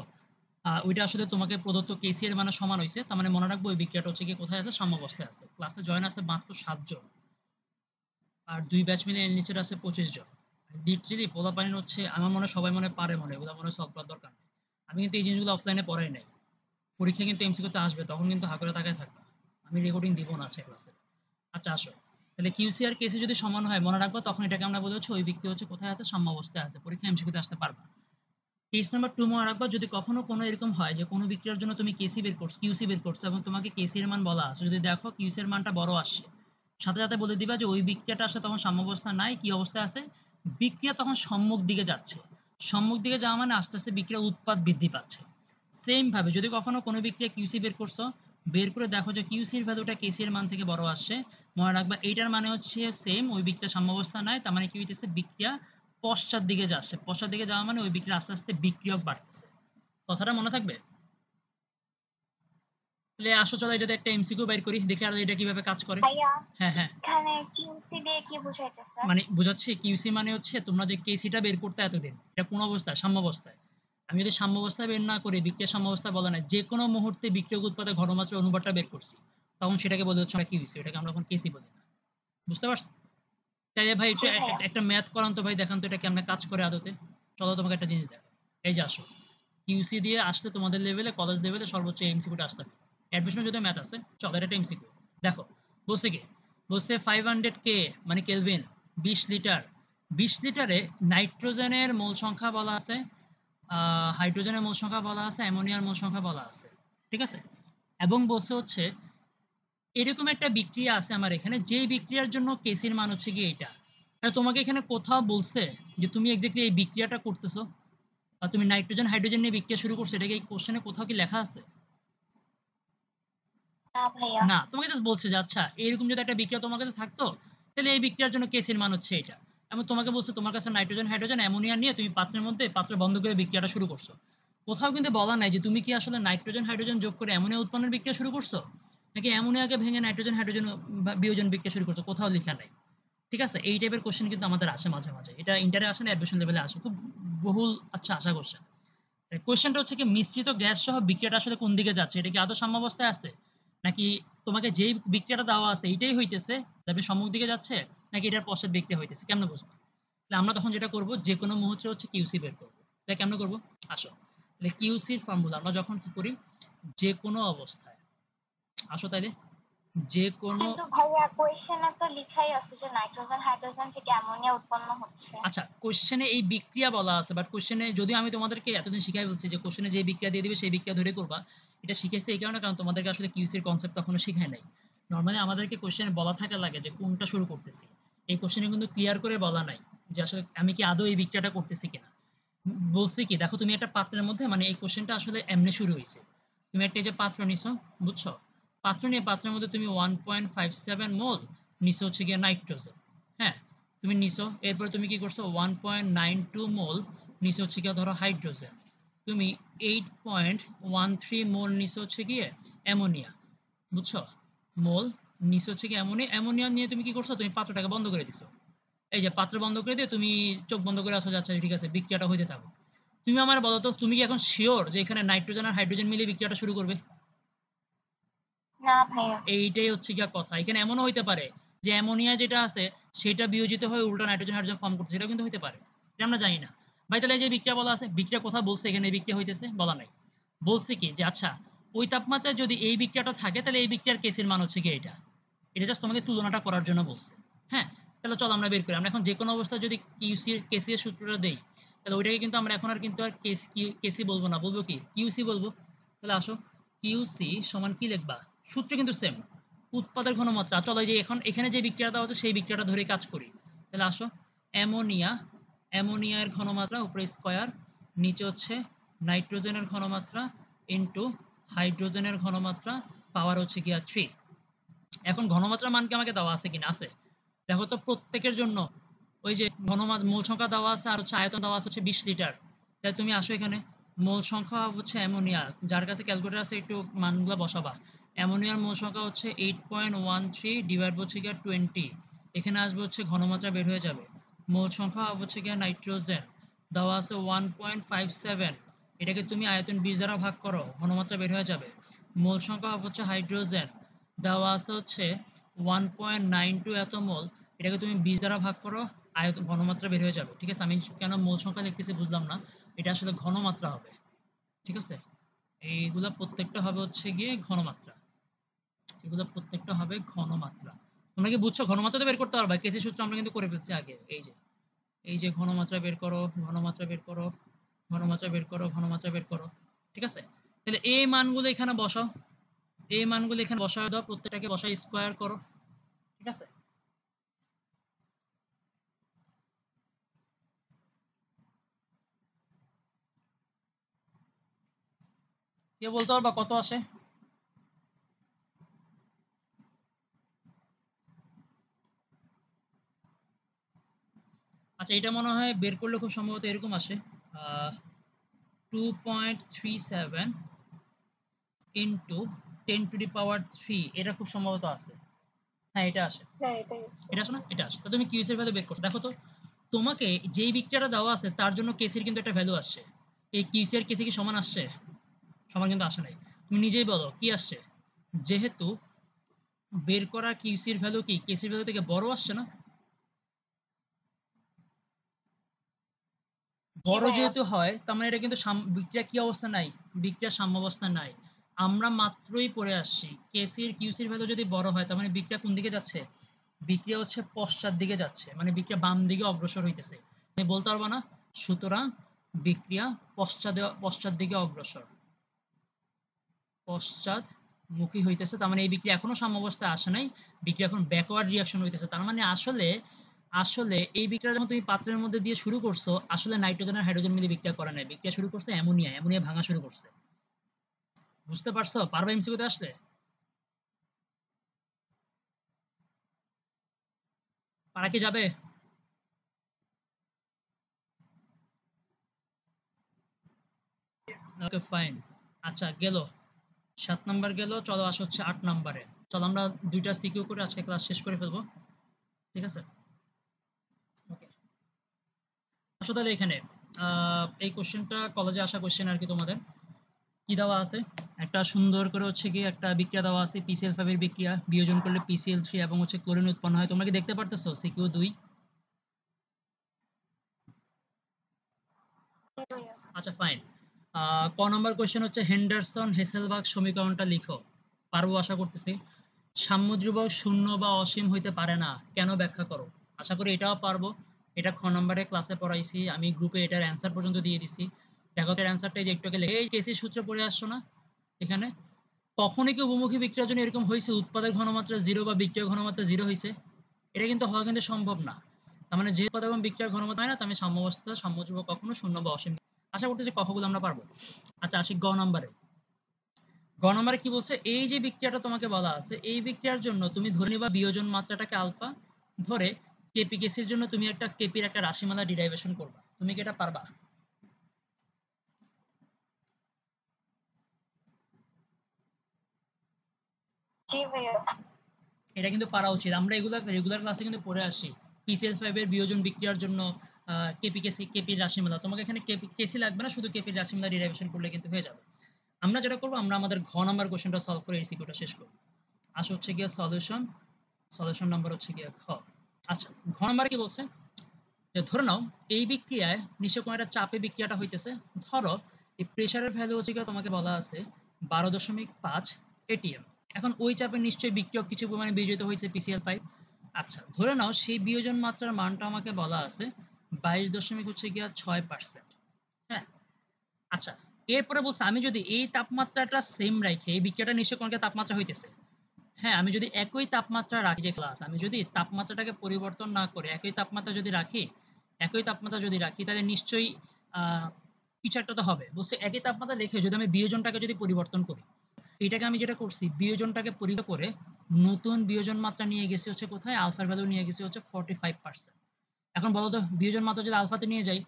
ওইটা আসলে তোমাকে প্রদত্ত কেসি এর মানে সমান হইছে। তার মানে মনে রাখবো ওই বিক্রিয়াটা হচ্ছে গিয়ে কোথায় আছে? সাম্যাবস্থায় আছে। ক্লাসে জয়েন আছে মাত্র ৭ জন। আর ২ ব্যাচ মিলে এর নিচের আছে ২৫ জন। লিটারেলি পোলাপাইন হচ্ছে, আমার মনে হয় সবাই মনে হয় পারে, এগুলা মনে হয় সলভ করার দরকার নেই। আমি কিন্তু এই জিনিসগুলো অফলাইনে পড়াই নাই। পরীক্ষায় কিন্তু এমসিকিউ তে আসবে, তখন কিন্তু হা করে তাকায় থাকবা। আমি রেকর্ডিং দিব না আজকে ক্লাসে। আচ্ছা আসো। তাহলে কিউসি আর কেসি যদি সমান হয় মনে রাখবো, তখন এটাকে আমরা বলি হচ্ছে ওই ব্যক্তি হচ্ছে কোথায় আছে, সাম্যাবস্থায় আছে। পরীক্ষায় এমসিকিউতে আসতে পারবা। কেস নাম্বার 2 মনে রাখবা, যদি কখনো কোনো এরকম হয় যে কোনো বিক্রিয়ার জন্য তুমি কেসি বের করছো, কিউসি বের করছো এবং তোমাকে কেসি এর মান বলা আছে, যদি দেখো কিউসি এর মানটা বড় আসছে, সাথে সাথে বলে দিবা যে ওই বিক্রিয়াটা আসলে তখন সাম্যাবস্থা নাই, কি অবস্থায় আছে, বিক্রিয়া তখন সম্মুখ দিকে যাচ্ছে। সম্মুখ দিকে যাওয়া মানে আস্তে আস্তে বিক্রিয়ার উৎপাদ বৃদ্ধি পাচ্ছে। সেম ভাবে যদি কখনো কোনো বিক্রিয়া কিউসি বের করছো, বের করে দেখো যে কিউসির ভ্যালুটা কেসি এর মান থেকে বড় আসছে, মনে রাখবা এইটার মানে হচ্ছে সেম, ওই বিক্রিয়া সাম্যাবস্থা নাই, তার মানে কি হইতেছে, বিক্রিয়া পশ্চাৎ দিকে যাচ্ছে। পশ্চাৎ দিকে যাওয়া মানে ওই বিক্রিয়া আস্তে আস্তে বিক্রিয়ক বাড়তেছে। কথাটা মনে থাকবে? তাহলে আসো চলো এটাতে একটা এমসিকিউ বের করি, দেখি আর এটা কিভাবে কাজ করে। ভাইয়া হ্যাঁ হ্যাঁ, এখানে কিউসি দিয়ে কি বুঝাইতেছে? মানে বুঝাচ্ছি, কিউসি মানে হচ্ছে তোমরা যে কেসিটা বের করতে এতদিন, এটা কোন অবস্থায়, সাম্যাবস্থায়। আমি যদি সাম্যাবস্থায় বের না করে বিক্রিয়া সাম্যাবস্থা বলা নাই, যে কোনো মুহূর্তে বিক্রিয়ক উৎপাদের ঘনমাত্রার অনুপাতটা বের করছি, তখন সেটাকে বলে হচ্ছে আমরা কিউসি, এটাকে আমরা এখন কেসি বলি না। বুঝতে পারছি? তাইলে ভাই একটু জি ভাইয়া। একটা ম্যাথ করান তো ভাই, দেখান তো এটা কেমনে কাজ করে আদতে। চলো তোমাকে একটা জিনিস দেখো। এই যে আসো, কিউসি দিয়ে আসলে তোমাদের লেভেলে, কলেজ লেভেলে সর্বোচ্চ এমসিকিউটা আসতে হবে। অ্যাডমিশনে যদি ম্যাথ আছে, চলো এটা একটা এমসিকিউ। দেখো, বলছে কি, বলছে 500 কে মানে কেলভিন, 20 লিটার, 20 লিটারে নাইট্রোজেনের মোল সংখ্যা বলা আছে, হাইড্রোজেনের মোল সংখ্যা বলা আছে, অ্যামোনিয়ার মোল সংখ্যা বলা আছে। ঠিক আছে? এবং বলছে হচ্ছে এরকম একটা বিক্রিয়া আছে আমার এখানে, যে বিক্রিয়ার জন্য কেসির মান হচ্ছে গিয়ে এটা। আর তোমাকে এখানে কোথাও বলছে যে তুমি এক্স্যাক্টলি এই বিক্রিয়াটা করতেছো, বা তুমি নাইট্রোজেন হাইড্রোজেন নিয়ে বিক্রিয়া শুরু করছো, এটা কি এই কোশ্চেনে কোথাও কি লেখা আছে? না ভাইয়া। না, তোমাকে জাস্ট বলছে যে আচ্ছা এরকম যদি একটা বিক্রিয়া তোমার কাছে থাকতো, তাহলে এই বিক্রিয়ার জন্য কেসির মান হচ্ছে এটা। এবং তোমাকে বলছে তোমার কাছে নাইট্রোজেন হাইড্রোজেন অ্যামোনিয়া নিয়ে তুমি পাত্রের মধ্যে পাত্র বন্ধ করে বিক্রিয়াটা শুরু করছো। কোথাও কিন্তু বলা নাই যে তুমি কি আসলে নাইট্রোজেন হাইড্রোজেন যোগ করে অ্যামোনিয়া উৎপন্নের বিক্রিয়া শুরু করছো, নাকি অ্যামোনিয়াকে ভেঙে নাইট্রোজেন হাইড্রোজেন বিয়োজন বিক্রিয়া শুরু করছো, কোথাও লেখা নাই। ঠিক আছে? এই টাইপের কোশ্চেন কিন্তু আমাদের আসে মাঝে মাঝে, এটা ইন্টারে আসে না, অ্যাডমিশন লেভেলে আসে, খুব বহুল আচ্ছা আশা কোশ্চেন। কোয়েশ্চেনটা হচ্ছে কি, মিশ্রিত গ্যাস সহ বিক্রিয়াটা আসলে কোন দিকে যাচ্ছে, এটা কি আদৌ সাম্যাবস্থায় আছে, নাকি তোমাকে যেই বিক্রিয়াটা দেওয়া আছে এইটাই হইতেছে, তবে সম্মুখ দিকে যাচ্ছে, নাকি এটার পশ্চাৎ বিক্রিয়া হইতেছে, কেমনে বুঝবো? তাহলে আমরা তখন যেটা করব, যে কোনো মুহূর্তে হচ্ছে কিউসি বের করবো। তাহলে কেমনে করবো, আসো। তাহলে কিউসির ফর্মুলা আমরা যখন কি করি, যে কোনো অবস্থায়, আসো তাইলে, যে কোনো, কিন্তু ভাইয়া কোয়েশ্চেনে তো লিখাই আছে যে নাইট্রোজেন হাইড্রোজেন থেকে অ্যামোনিয়া উৎপন্ন হচ্ছে। আচ্ছা কোশ্চেনে এই বিক্রিয়া বলা আছে, বাট কোশ্চেনে যদিও আমি তোমাদেরকে এতদিন শিখাই বলছি যে কোশ্চেনে যে বিক্রিয়া দিয়ে দিবে সেই বিক্রিয়া ধরে করবা, এটা শিখেছি এই কারণে কারণ তোমাদেরকে আসলে কিউসির কনসেপ্ট তখনো শিখাই নাই। নর্মালি আমাদেরকে কোশ্চেনে বলা থাকা লাগে যে কোনটা শুরু করতেছি, এই কোশ্চেনে কিন্তু ক্লিয়ার করে বলা নাই যে আসলে আমি কি আদৌ এই বিক্রিয়াটা করতেছি কিনা। বলছি কি, দেখো তুমি একটা পাত্রের মধ্যে, মানে এই কোশ্চেনটা আসলে এমনি শুরু হয়েছে, তুমি একটা এই যে পাত্র নিছো, বুঝছো, পাত্র নিয়ে পাত্রের মধ্যে তুমি 1.57 মোল নিছো হচ্ছে গিয়ে নাইট্রোজেন। হ্যাঁ, তুমি নিছো, এরপরে তুমি কি করছো, 1.92 মোল নিছো হচ্ছে গিয়ে ধরো হাইড্রোজেন, তুমি 8.13 মোল নিছো হচ্ছে গিয়ে অ্যামোনিয়া, বুঝছো, মোল নিছো হচ্ছে গিয়ে অ্যামোনিয়া, অ্যামোনিয়া নিয়ে তুমি কি করছো, তুমি পাত্রটাকে বন্ধ করে দিছো। এই যে পাত্র বন্ধ করে দিয়ে তুমি চোখ বন্ধ করে আসো, যাচ্ছে ঠিক আছে, বিক্রিয়াটা হইতে থাকো। তুমি আমার বলো তো, তুমি কি এখন শিওর যে এখানে নাইট্রোজেন আর হাইড্রোজেন মিলে বিক্রিয়াটা শুরু করবে? না ভাইয়া। এইটাই হচ্ছে গিয়া কথা, এখানে এমনও হইতে পারে যে অ্যামোনিয়া যেটা আছে সেটা বিয়োজিত হয়ে উল্টা নাইট্রোজেন হাইড্রোজেন ফর্ম করছে, সেটাও কিন্তু হইতে পারে, এটা আমরা জানি না। ভাই তাহলে এই যে বিক্রিয়া বলা আছে, বিক্রিয়া কথা বলছে এখানে এই বিক্রিয়া হইতেছে বলা নাই, বলছে কি যে আচ্ছা ওই তাপমাত্রায় যদি এই বিক্রিয়াটা থাকে তাহলে এই বিক্রিয়ার কেসির মান হচ্ছে কি এটা, এটা জাস্ট তোমাকে তুলনাটা করার জন্য বলছে। হ্যাঁ, তাহলে চলো আমরা বের করি, আমরা এখন যে কোনো অবস্থায় যদি কিউসি এর কেসি এর সূত্রটা দেই, তাহলে ওইটাকে কিন্তু আমরা এখন আর কিন্তু আর কেসি বলবো না, বলবো কি, কিউসি বলবো। তাহলে আসো, কিউসি সমান কি লিখবা, সূত্র কিন্তু সেম, উৎপাদের ঘনমাত্রা। চলো এই যে এখন এখানে যে বিক্রিয়াটা হচ্ছে সেই বিক্রিয়াটা ধরে কাজ করি। তাহলে আসো, অ্যামোনিয়া, অ্যামোনিয়ার ঘনমাত্রা উপরে স্কয়ার, নিচে হচ্ছে নাইট্রোজেনের ঘনমাত্রা ইনটু হাইড্রোজেনের ঘনমাত্রা, পাওয়ার হচ্ছে গিয়া 3। এখন ঘনমাত্রার মান কি আমাকে দেওয়া আছে কিনা, আছে। দেখো তো প্রত্যেকের জন্য ওই যে মোল সংখ্যা দেওয়া আছে আর হচ্ছে আয়তন দেওয়া আছে হচ্ছে 20 লিটার। তাই তুমি আসো এখানে, মোল সংখ্যা হচ্ছে অ্যামোনিয়া, যার কাছে ক্যালকুলেটর আছে একটু মানগুলো বসাবা। অ্যামোনিয়ার মোল সংখ্যা হচ্ছে 8.13 ডিভাইড হচ্ছে গিয়ে 20, এখানে আসবে হচ্ছে ঘনমাত্রা বের হয়ে যাবে। মোল সংখ্যা হচ্ছে গিয়ে নাইট্রোজেন দেওয়া আছে 1.57, এটাকে তুমি আয়তন 20 দ্বারা ভাগ করো, ঘনমাত্রা বের হয়ে যাবে। মোল সংখ্যা হচ্ছে হাইড্রোজেন দেওয়া আছে হচ্ছে 1.92 এত মোল, এটাকে তুমি 20 দ্বারা ভাগ করো, আয়তন ঘনমাত্রা বের হয়ে যাবে। ঠিক আছে, আমি কেন মোল সংখ্যা লিখতেছি বুঝলাম না, এটা আসলে ঘনমাত্রা হবে। ঠিক আছে, এইগুলা প্রত্যেকটা হবে হচ্ছে গিয়ে ঘনমাত্রা, এগুলো প্রত্যেকটা হবে ঘনমাত্রা। তোমরা কি বুঝছো? ঘনমাত্রা তো বের করতে পারবা, কেসি সূত্র আমরা কিন্তু করে ফেলছি আগে। এই যে ঘনমাত্রা বের করো, ঘনমাত্রা বের করো, ঘনমাত্রা বের করো, ঘনমাত্রা বের করো। ঠিক আছে? তাহলে এই মানগুলো এখানে বসাও, এই মানগুলো এখানে বসায় দাও, প্রত্যেকটাকে বসায় স্কোয়ার করো। ঠিক আছে? কে বলতে পারবা কত আসে? আচ্ছা, এটা মনে হয় বের করলে খুব সম্ভবত এরকম আসে, 2.37 ইন্টু 10⁻³ এটা খুব সম্ভবত আছে। হ্যাঁ, এটা আসে। হ্যাঁ এটাই আছে। এটা আসে না? এটা আসে। তো তুমি কিউএস এর ভ্যালু বের করছো। দেখো তো, তোমাকে যেই বিক্রিয়াটা দেওয়া আছে তার জন্য কেসির কিন্তু একটা ভ্যালু আসছে। এই কিউসি আর কেসি কি সমান আসছে? সমান কিন্তু আসে নাই। তুমি নিজেই বলো কি আসছে? যেহেতু বের করা কিউসির ভ্যালু কি কেসির ভ্যালু থেকে বড় আসছে না? জি বড় ভাইয়া। যেহেতু হয় তার মানে এটা কিন্তু বিক্রিয়া কি অবস্থা নাই? বিক্রিয়ার সাম্যাবস্থা নাই। আমরা মাত্রই পড়ে আসছি কেসির কিউসির ভ্যালু যদি বড় হয় তার মানে বিক্রিয়া কোন দিকে যাচ্ছে? বিক্রিয়া হচ্ছে পশ্চাৎ দিকে যাচ্ছে, মানে বিক্রিয়া বাম দিকে অগ্রসর হইতেছে। তুমি বলতে পারবা না? সুতরাং বিক্রিয়া পশ্চাৎ দিকে অগ্রসর, পশ্চাৎমুখী হইতেছে। তার মানে এই বিক্রিয়া এখনো সাম্যাবস্থায় আসে নাই, বিক্রিয়া এখন ব্যাকওয়ার্ড রিঅ্যাকশন হইতেছে। তার মানে আসলে আসলে এই বিক্রিয়া যখন তুমি পাত্রের মধ্যে দিয়ে শুরু করছো, আসলে নাইট্রোজেন আর হাইড্রোজেন মিলে বিক্রিয়া করে নাই, বিক্রিয়া শুরু করছে অ্যামোনিয়া, অ্যামোনিয়া ভাঙা শুরু করছে। বুঝতে পারছো? পারবা এমসিকিউতে আসলে? পারা কি যাবে? Okay fine. আচ্ছা গেল 7 নাম্বার গেল, চলো আসো হচ্ছে 8 নাম্বারে। চলো আমরা 2টা সিকিউ করে আজকে ক্লাস শেষ করে ফেলবো। ঠিক আছে? ওকে, আসো তাহলে এখানে এই কোশ্চেনটা কলেজে আসা কোশ্চেন আর কি। তোমাদের কি দেওয়া আছে? একটা সুন্দর করে হচ্ছে কি একটা বিক্রিয়া দেওয়া আছে, PCl5 এর বিক্রিয়া, বিয়োজন করলে PCl3 এবং হচ্ছে ক্লোরিন উৎপন্ন হয়। তোমরা কি দেখতে পারতেছো? সিকিউ 2। জি ভাইয়া। আচ্ছা ফাইন। ক নম্বর কোশ্চেন হচ্ছে হেন্ডারসন হেসেলবার্গ সমীকরণটা লিখো। পারবো আশা করতেছি। সাম্যধ্রুবক শূন্য বা অসীম হইতে পারে না, কেন ব্যাখ্যা করো। আশা করি এটাও পারবো। এটা খ নম্বরে ক্লাসে পড়াইছি, আমি গ্রুপে এটার অ্যান্সার পর্যন্ত দিয়ে দিছি। দেখো এর অ্যান্সারটা যে একটু আগে এই কেসি সূত্র পড়ে আসছো না এখানে? কখনই কি উভমুখী বিক্রিয়ার জন্য এরকম হয়েছে উৎপাদক ঘনমাত্রা 0 বা বিক্রিয়ক ঘনমাত্রা 0 হয়েছে? এটা কিন্তু হওয়া কিন্তু সম্ভব না। তার মানে যে উৎপাদক এবং বিক্রিয়ার ঘনমাত্রা হয় না, তার মানে সাম্যাবস্থা সাম্যধ্রুবক কখনো শূন্য বা অসীম। আশা করতেছি কখগুলো আমরা পারবো। আচ্ছা আসি গ নম্বরে। গ নম্বরে কি বলছে? এই যে বিক্রিয়াটা তোমাকে বলা আছে, এই বিক্রিয়ার জন্য তুমি ধরে নিবা বিয়োজন মাত্রাটাকে আলফা ধরে কেপি কেসির জন্য তুমি একটা কেপির একটা রাশিমালা ডিরাইভেশন করবা। তুমি কি এটা পারবা? জি ভাইয়া। এটা কিন্তু পারা উচিত। আমরা এগুলো রেগুলার ক্লাসে কিন্তু পড়ে আসি। PCl5 এর বিয়োজন বিক্রিয়ার জন্য কেপি কেসি কেপির রাশিমালা। তোমাকে এখানে কেপি কেসি লাগবে না, শুধু কেপির রাশিমালা ডিরাইভেশন করলে কিন্তু হয়ে যাবে। আমরা যেটা করবো, আমরা আমাদের ঘ নাম্বার কোশ্চেনটা সলভ করে এই সিকিউটা শেষ করবো। আসা হচ্ছে গিয়ে সলিউশন, সলিউশন নাম্বার হচ্ছে গিয়ে খ। আচ্ছা, ঘ নাম্বারে কি বলছে? যে ধরে নাও এই বিক্রিয়ায় নিশ্চয় কোনো একটা চাপে বিক্রিয়াটা হইতেছে। ধরো এই প্রেসারের ভ্যালু হচ্ছে গিয়ে তোমাকে বলা আছে 12.5 ATM। এখন ওই চাপে নিশ্চয়ই বিক্রিয়ক কিছু পরিমাণে বিয়োজিত হয়েছে PCl5। আচ্ছা ধরে নাও সেই বিয়োজন মাত্রার মানটা আমাকে বলা আছে 22.6%। হ্যাঁ, আচ্ছা এরপরে বলছে আমি যদি এই তাপমাত্রাটা সেম রাখি, এই বিক্রিয়াটা নিশ্চয় কোনো একটা তাপমাত্রা হইতেছে। হ্যাঁ, আমি যদি একই তাপমাত্রা রাখি, যে ক্লাস আমি যদি তাপমাত্রাটাকে পরিবর্তন না করে একই তাপমাত্রা যদি রাখি, একই তাপমাত্রা যদি রাখি তাহলে নিশ্চয়ই আহ কিছু একটা তো হবে। বলছে একই তাপমাত্রা রেখে যদি আমি বিয়োজনটাকে যদি পরিবর্তন করি, এটাকে আমি যেটা করছি বিয়োজনটাকে পরিবর্তন করে নতুন বিয়োজন মাত্রা নিয়ে গেছি হচ্ছে কোথায়? আলফার ভ্যালু নিয়ে গেছি হচ্ছে 45%। এখন বলো তো বিয়োজন মাত্রা যদি আলফাতে নিয়ে যাই,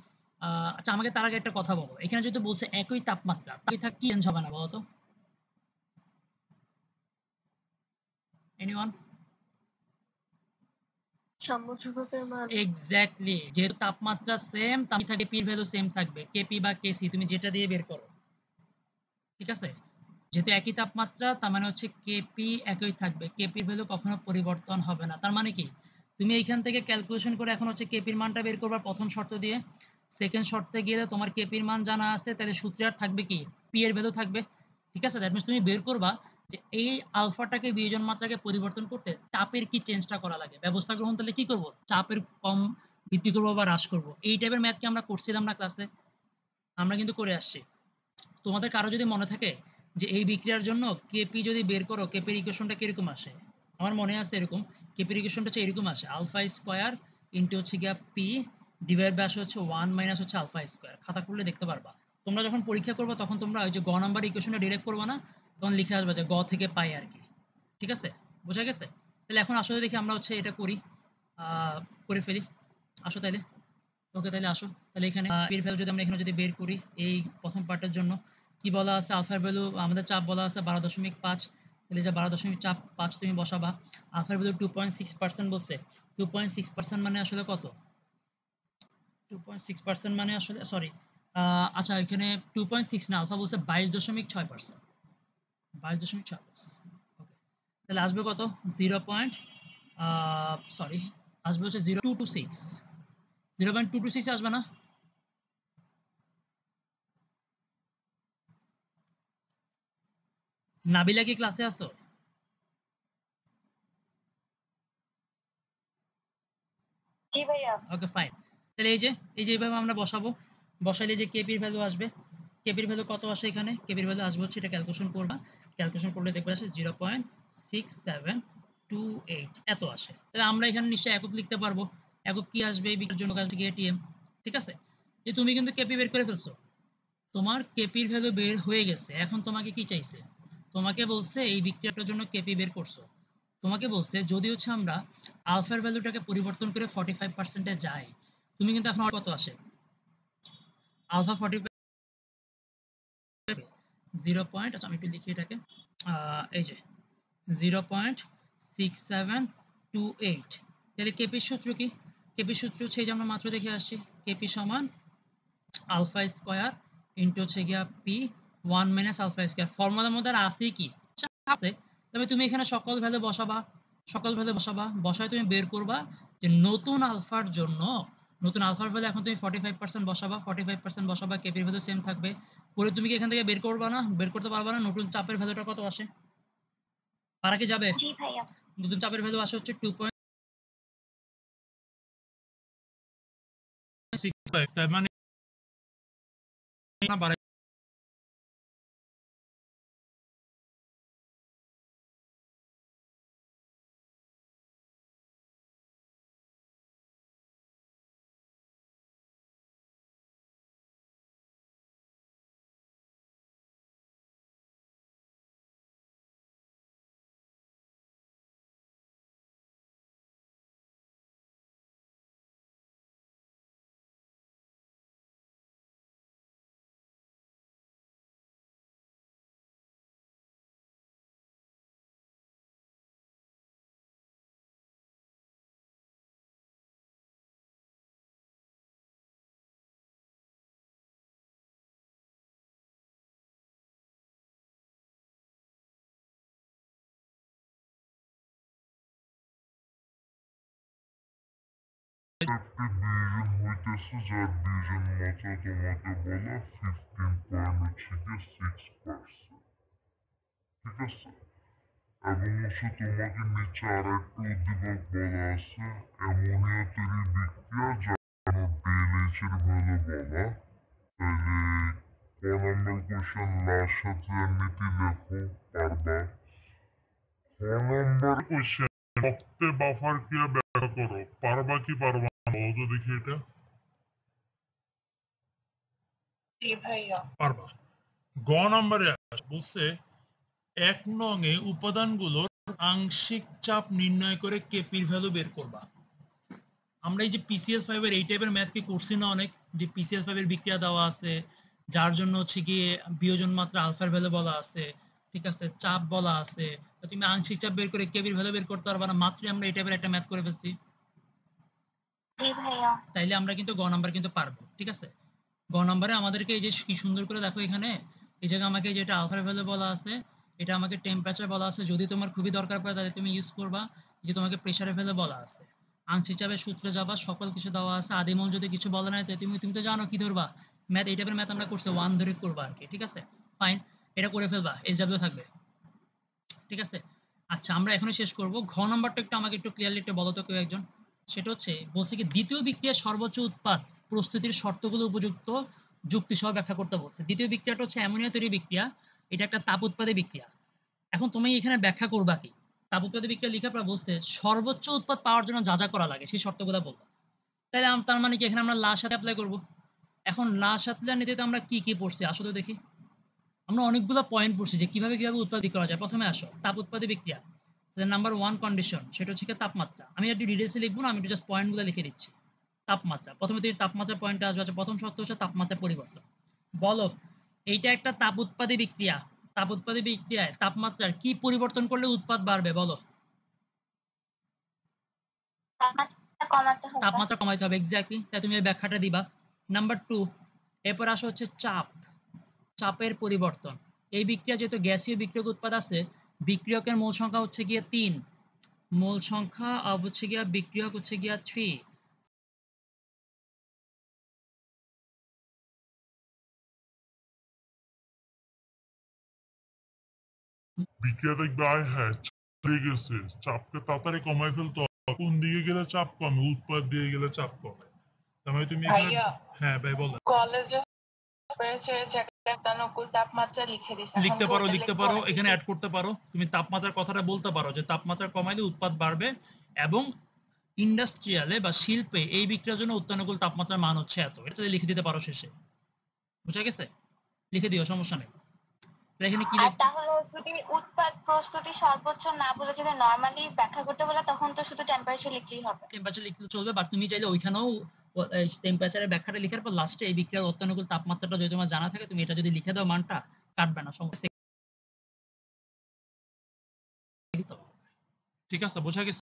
আচ্ছা আমাকে তার আগে একটা কথা বলো, এখানে যদি বলছে একই তাপমাত্রা, একই থাক কি চেঞ্জ হবে না বলো তো? এনিওয়ান? সাম্যধ্রুবকের মান। এক্স্যাক্টলি, যেহেতু তাপমাত্রা সেম তাই থাকে পির ভ্যালু সেম থাকবে, কেপি বা কেসি তুমি যেটা দিয়ে বের করো। ঠিক আছে? যেহেতু একই তাপমাত্রা তার মানে হচ্ছে কেপি একই থাকবে, কেপির ভ্যালু কখনো পরিবর্তন হবে না। তার মানে কি তুমি এইখান থেকে ক্যালকুলেশন করে এখন হচ্ছে কেপির মানটা বের করবার প্রথম শর্ত দিয়ে, সেকেন্ড শর্তে গিয়ে তোমার কেপির মান জানা আছে, তাহলে সূত্রে আর থাকবে কি? পি এর ভ্যালু থাকবে। ঠিক আছে? দ্যাট মিনস তুমি বের করবা যে এই আলফাটাকে বিয়োজন মাত্রাকে পরিবর্তন করতে চাপের কি চেঞ্জটা করা লাগে, ব্যবস্থা গ্রহণ তাহলে কি করব, চাপের কম বৃদ্ধি করবো বা হ্রাস করবো। এই টাইপের ম্যাথ কি আমরা করছিলাম না ক্লাসে? আমরা কিন্তু করে আসছি। তোমাদের কারো যদি মনে থাকে যে এই বিক্রিয়ার জন্য কেপি যদি বের করো, কেপির ইকুয়েশনটা কিরকম আসে? আমার মনে আছে এরকম, কেপির ইকুয়েশনটা হচ্ছে এরকম আসে, আলফা স্কয়ার ইন্টু হচ্ছে গিয়া পি ডিভাইড বাই আসে হচ্ছে 1 মাইনাস হচ্ছে আলফা স্কয়ার। খাতা খুললে দেখতে পারবা। তোমরা যখন পরীক্ষা করবা তখন তোমরা ওই যে গ নাম্বার ইকুয়েশনটা ডিরাইভ করবা না, তখন লিখে আসবা যে গ থেকে পাই আর কি। ঠিক আছে? বোঝা গেছে? তাহলে এখন আসলে দেখি আমরা হচ্ছে এটা করি, করে ফেলি। আসো তাইলে। ওকে তাহলে আসো। তাহলে এখানে এর ভ্যালু যদি আমরা এখানে যদি বের করি এই প্রথম পার্টের জন্য কি বলা আছে, আলফার ভ্যালু আমাদের চাপ বলা আছে 12.5, তাহলে যে 12.5 তুমি বসাবা। আলফার ভ্যালু 2.6% বলছে। 2.6% মানে আসলে কত? 2.6% মানে আসলে সরি, আচ্ছা এখানে 2.6 না, আলফা বলছে 22.6%। 22.6%। ওকে, তাহলে আসবে কত? 0 পয়েন্ট সরি, আসবে হচ্ছে 0.226। 0.226 আসবে না? নাবিলা কি ক্লাসে আসো? জি ভাইয়া। Okay fine. তাহলে এই যে এইভাবে আমরা বসাবো। বসাইলে যে কেপির ভ্যালু আসবে, কেপির ভ্যালু কত আসে এখানে? কেপির ভ্যালু আসবে হচ্ছে, এটা ক্যালকুলেশন করবা। ক্যালকুলেশন করলে দেখবে আসে 0.6728 এত আসে। তাহলে আমরা এখানে নিশ্চয়ই একক লিখতে পারবো। একক কি আসবে এই বিক্রিয়ার জন্য? কাজ থেকে এটিএম। ঠিক আছে? যে তুমি কিন্তু কেপি বের করে ফেলছো। তোমার কেপির ভ্যালু বের হয়ে গেছে। এখন তোমাকে কি চাইছে? তোমাকে বলছে এই বিক্রিয়াটার জন্য কেপি বের করছো। তোমাকে বলছে যদি হচ্ছে আমরা আলফার ভ্যালুটাকে পরিবর্তন করে 45% এ যাই, তুমি কিন্তু এখন কত আসে? আলফা 45 জিরো পয়েন্ট, আচ্ছা আমি একটু লিখি এটাকে, এই যে 0.6728। তাহলে কেপির সূত্র কি? কেপির সূত্র হচ্ছে এই যে আমরা মাত্র দেখে আসছি, কেপি সমান আলফা স্কয়ার ইন্টু হচ্ছে গিয়া পি 1 মাইনাস আলফা স্কয়ার। ফর্মুলার মধ্যে আর আছে কি? আছে। তবে তুমি এখানে সকল ভ্যালু বসাবা, সকল ভ্যালু বসাবা, বসায় তুমি বের করবা যে নতুন আলফার জন্য, নতুন আলফার ভ্যালু এখন তুমি 45% বসাবা, 45% বসাবা, কেপির ভ্যালু সেম থাকবে। পরে তুমি কি এখান থেকে বের করবা না, বের করতে পারবা না নতুন চাপের ভ্যালুটা কত আসে? পারা কি যাবে? জি ভাইয়া। নতুন চাপের ভ্যালু আসে হচ্ছে 2.65, তার মানে না বাড়াই একটি ডিভিশন হইতেছে যার ডিভিশন মাত্রা তোমাকে বলে 15.6%। ঠিক আছে? এবং হচ্ছে তোমাকে নিচে আর একটা উদ্দীপক বলা আছে অ্যামোনিয়া তৈরি বিক্রিয়া যার ডেলএইচ এর ভ্যালু বলা। তাইলে ক নম্বর কোয়েশ্চেন লাস্ট সাথে নীতি লেখো, পারবা। খ নম্বর কোয়েশ্চেন রক্তে বাফার ক্রিয়া ব্যাখ্যা করো, পারবা কি পারবা না বলো তো দেখি এটা। জি ভাইয়া। পারবা। গ নম্বরে বলছে 1 নং এ উপাদানগুলোর আংশিক চাপ নির্ণয় করে কেপির ভ্যালু বের করবা। আমরা এই যে PCl5 এর এই টাইপের ম্যাথ কি করছি না অনেক, যে PCl5 এর বিক্রিয়া দেওয়া আছে, যার জন্য হচ্ছে গিয়ে বিয়োজন মাত্রা আলফার ভ্যালু বলা আছে, ঠিক আছে, চাপ বলা আছে। তো তুমি আংশিক চাপ বের করে কেপির ভ্যালু বের করতে পারবা না, মাত্রই আমরা এই টাইপের একটা ম্যাথ করে ফেলছি। জি ভাইয়া। তাইলে আমরা কিন্তু গ নাম্বার কিন্তু পারবো। ঠিক আছে? গ নাম্বারে আমাদেরকে এই যে কি সুন্দর করে দেখো এখানে, এই জায়গায় আমাকে যেটা আলফার ভ্যালু বলা আছে, এটা আমাকে টেম্পারেচার বলা আছে, যদি তোমার খুবই দরকার পড়ে তাহলে তুমি ইউজ করবা। যে তোমাকে প্রেসারের ভ্যালু বলা আছে, আংশিক চাপের সূত্রে যাবা, সকল কিছু দেওয়া আছে। আদিমল যদি কিছু বলে না তাহলে তুমি তুমি তো জানো কি ধরবা, ম্যাথ এই টাইপের ম্যাথ আমরা করছি 1 ধরে করবা আর কি। ঠিক আছে? ফাইন, এটা করে ফেলবা, এসডব্লিউ থাকবে। ঠিক আছে? আচ্ছা আমরা এখনই শেষ করব। ঘ নাম্বারটা একটু আমাকে একটু ক্লিয়ারলি একটু বলো তো কেউ একজন। সেটা হচ্ছে বলছে কি দ্বিতীয় বিক্রিয়ার সর্বোচ্চ উৎপাদ প্রস্তুতির শর্তগুলো উপযুক্ত যুক্তিসহ ব্যাখ্যা করতে বলছে। দ্বিতীয় বিক্রিয়াটা হচ্ছে অ্যামোনিয়া তৈরি বিক্রিয়া। এটা একটা তাপ উৎপাদী বিক্রিয়া। এখন তুমি এখানে ব্যাখ্যা করবা কি? তাপ উৎপাদী বিক্রিয়া লিখার পর বলছে সর্বোচ্চ উৎপাদ পাওয়ার জন্য যা, যা করা লাগে সেই শর্তগুলো বলবা। তাইলে তার মানে কি এখানে আমরা লা সাথে এপ্লাই করব। এখন লা সাথে নিতে আমরা কি, কি পড়ছি আসো তো দেখি। আমরা অনেকগুলো পয়েন্ট পড়ছি যে কিভাবে, কিভাবে উৎপাদন করা যায়। প্রথমে আসো তাপ উৎপাদী বিক্রিয়া। নাম্বার 1 কন্ডিশন সেটা হচ্ছে কি তাপমাত্রা। আমি একটু ডিটেইলসে লিখব না, আমি একটু জাস্ট পয়েন্টগুলো লিখে দিচ্ছি। তাপমাত্রা। প্রথমে তুমি তাপমাত্রার পয়েন্টে আসবে। আচ্ছা প্রথম শর্ত হচ্ছে তাপমাত্রার পরিবর্তন। বলো এইটা একটা তাপ উৎপাদী বিক্রিয়া। তাপ উৎপাদী বিক্রিয়ায় তাপমাত্রার কি পরিবর্তন করলে উৎপাদ বাড়বে বলো? তাপমাত্রা কমাতে হবে। তাপমাত্রা কমাইতে হবে এক্স্যাক্টলি। তাই তুমি এই ব্যাখ্যাটা দিবা। নাম্বার 2 এরপর আসা হচ্ছে চাপ। চাপের পরিবর্তন। এই বিক্রিয়া যেহেতু গ্যাসীয় বিক্রিয়ক উৎপাদ আছে, বিক্রিয়কের মোল সংখ্যা হচ্ছে গিয়ে 3। মোল সংখ্যা হচ্ছে গিয়া বিক্রিয়ক হচ্ছে গিয়া 3। বিক্রিয়া দেখবে আয় হ্যাঁ হয়ে গেছে, চাপকে তাড়াতাড়ি কমাই ফেলতে হবে। কোন দিকে গেলে চাপ কমে? উৎপাদ দিয়ে গেলে চাপ কমে। তার মানে তুমি এখানে ভাইয়া হ্যাঁ ভাই বলো। কলেজে তানুকূল তাপমাত্রা লিখে দিছে। এখন লিখতে কি পারো, ওটা লিখতে লিখবো পারো, নাকি এখানে কি? অ্যাড করতে পারো। তুমি তাপমাত্রার কথাটা বলতে পারো যে তাপমাত্রা কমাইলে উৎপাদ বাড়বে এবং ইন্ডাস্ট্রিয়ালে বা শিল্পে এই বিক্রিয়ার জন্য উত্তানুকূল তাপমাত্রার মান হচ্ছে এত। এটা যদি লিখে দিতে পারো শেষে। বুঝা গেছে? লিখে দিও, সমস্যা নেই। তাহলে এখানে কি আর লিখবে? তাহলে যদি উৎপাদ প্রস্তুতি সর্বোচ্চ না বলে যদি নরমালি ব্যাখ্যা করতে বলে তখন তো শুধু টেম্পারেচার লিখলেই হবে। টেম্পারেচার লিখলে চলবে, বাট তুমি চাইলে ওইখানেও টেম্পারেচারের ব্যাখ্যাটা লিখার পর লাস্টে এই বিক্রিয়ার অত্যানুকূল তাপমাত্রাটা যদি তোমার জানা থাকে তুমি এটা যদি লিখে দাও মানটা কাটবে না সমস্যা। ঠিক আছে, বোঝা গেছে?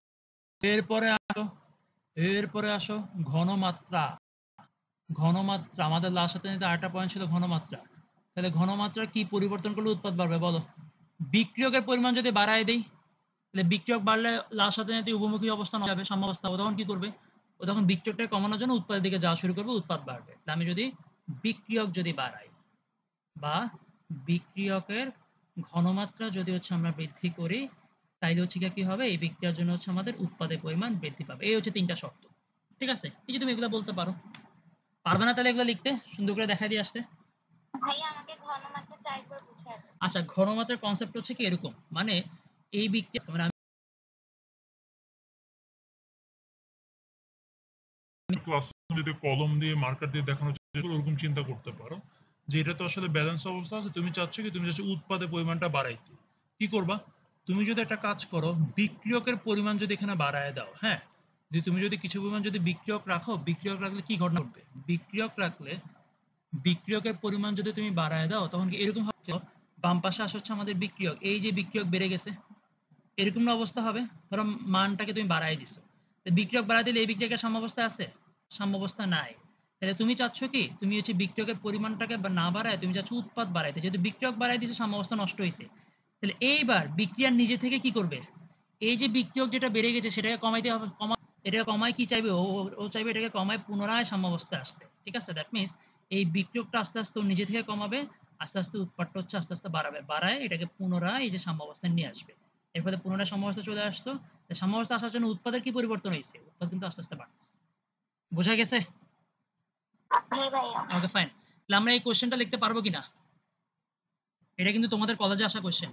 এরপরে আসো, এরপরে আসো ঘনমাত্রা। ঘনমাত্রা আমাদের লাস্ট সাথে আরেকটা পয়েন্ট ছিল ঘনমাত্রা। তাহলে ঘনমাত্রা কি পরিবর্তন করলে উৎপাদ বাড়বে বলো? বিক্রিয়কের পরিমাণ যদি বাড়ায় দেই তাহলে বিক্রিয়ক বাড়লে লাস্ট সাথে উপমুখী অবস্থান যাবে, সাম্যাবস্থা। ও তখন কি করবে? ও তখন বিক্রিয়কটা কমানোর জন্য উৎপাদের দিকে যাওয়া শুরু করবে, উৎপাদ বাড়বে। তাহলে আমি যদি বিক্রিয়ক যদি বাড়াই বা বিক্রিয়কের ঘনমাত্রা যদি হচ্ছে আমরা বৃদ্ধি করি তাইলে হচ্ছে কি হবে? এই বিক্রিয়ার জন্য হচ্ছে আমাদের উৎপাদের পরিমাণ বৃদ্ধি পাবে। এই হচ্ছে 3টা শর্ত। ঠিক আছে? এই যে তুমি এগুলো বলতে পারো। পারবে না তাহলে এগুলো লিখতে সুন্দর করে দেখাই দিয়ে আসতে। ভাইয়া আমাকে ঘনমাত্রাটা আরেকবার বুঝিয়ে দাও। আচ্ছা ঘনমাত্রার কনসেপ্ট হচ্ছে কি এরকম, মানে এই বিক্রিয়া মানে ক্লাসে যদি কলম দিয়ে মার্কার দিয়ে দেখানো যায় ওরকম চিন্তা করতে পারো যে এটা তো আসলে ব্যালেন্স অবস্থা আছে, তুমি চাচ্ছ কি তুমি চাচ্ছ উৎপাদের পরিমাণটা বাড়াইতে। কি করবা? তুমি যদি একটা কাজ করো বিক্রিয়কের পরিমাণ যদি এখানে বাড়ায় দাও, হ্যাঁ, যদি তুমি যদি কিছু পরিমাণ যদি বিক্রিয়ক রাখো, বিক্রিয়ক রাখলে কি ঘটনা ঘটবে? বিক্রিয়ক রাখলে বিক্রিয়কের পরিমাণ যদি তুমি বাড়ায় দাও তখন কি এরকম হবে? বাম পাশে আসা হচ্ছে আমাদের বিক্রিয়ক, এই যে বিক্রিয়ক বেড়ে গেছে, এরকম না অবস্থা হবে। ধরো মানটাকে তুমি বাড়ায় দিছো, বিক্রিয়ক বাড়ায় দিলে এই বিক্রিয়কের সাম্যাবস্থা আছে? সাম্যাবস্থা নাই। তাহলে তুমি চাচ্ছ কি তুমি হচ্ছে বিক্রিয়কের পরিমাণটাকে না বাড়ায় তুমি চাচ্ছ উৎপাদ বাড়াইতে, যেহেতু বিক্রিয়ক বাড়াই দিছে সাম্যাবস্থা নষ্ট হয়েছে। তাহলে এইবার বিক্রিয়ার নিজে থেকে কি করবে? এই যে বিক্রিয়ক যেটা বেড়ে গেছে সেটাকে কমাইতে হবে। এটাকে কমায় কি চাইবে? ও চাইবে এটাকে কমায় পুনরায় সাম্যাবস্থায় আসতে। ঠিক আছে? দ্যাট মিনস এই বিক্রিয়কটা আস্তে আস্তে ও নিজে থেকে কমাবে, আস্তে আস্তে উৎপাদটা হচ্ছে আস্তে আস্তে বাড়াবে, বাড়ায় এটাকে পুনরায় এই যে সাম্যাবস্থায় নিয়ে আসবে। এর ফলে পুনরায় সাম্যাবস্থা চলে আসতো। সাম্যাবস্থা আসার জন্য উৎপাদের কি পরিবর্তন হয়েছে? উৎপাদ কিন্তু আস্তে আস্তে বাড়তেছে। বোঝা গেছে? জি ভাইয়া। Okay fine. তাহলে আমরা এই কোশ্চেনটা লিখতে পারবো কিনা? এটা কিন্তু তোমাদের কলেজে আসা কোশ্চেন।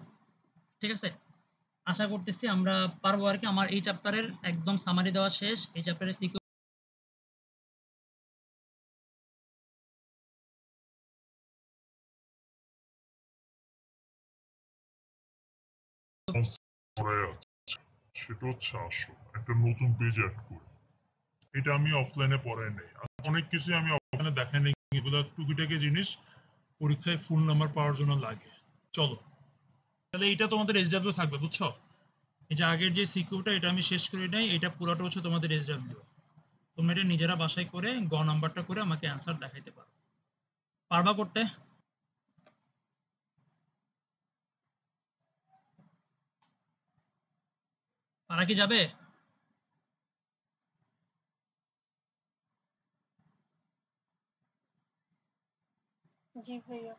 ঠিক আছে? আশা করতেছি আমরা পারবো আর কি। আমার এই চ্যাপ্টারের একদম সামারি দেওয়া শেষ। এই চ্যাপ্টারের সিকিউ পড়ায় আছে, সেটা হচ্ছে আসো একটা নতুন পেজ অ্যাড করি। এটা আমি অফলাইনে পড়াই নাই, অনেক কিছু আমি অফলাইনে দেখাই নাই, এগুলো টুকিটাকি জিনিস পরীক্ষায় ফুল নাম্বার পাওয়ার জন্য লাগে। চলো তাহলে এটা তোমাদের এসডব্লিউ থাকবে, বুঝছো? এই যে আগের যে সিকিউটা এটা আমি শেষ করি নাই, এটা পুরোটা হচ্ছে তোমাদের এসডব্লিউ। তোমরা এটা নিজেরা বাসায় করে গ নাম্বারটা করে আমাকে অ্যান্সার দেখাইতে পারো। পারবা করতে? পারা কি যাবে? জি ভাইয়া।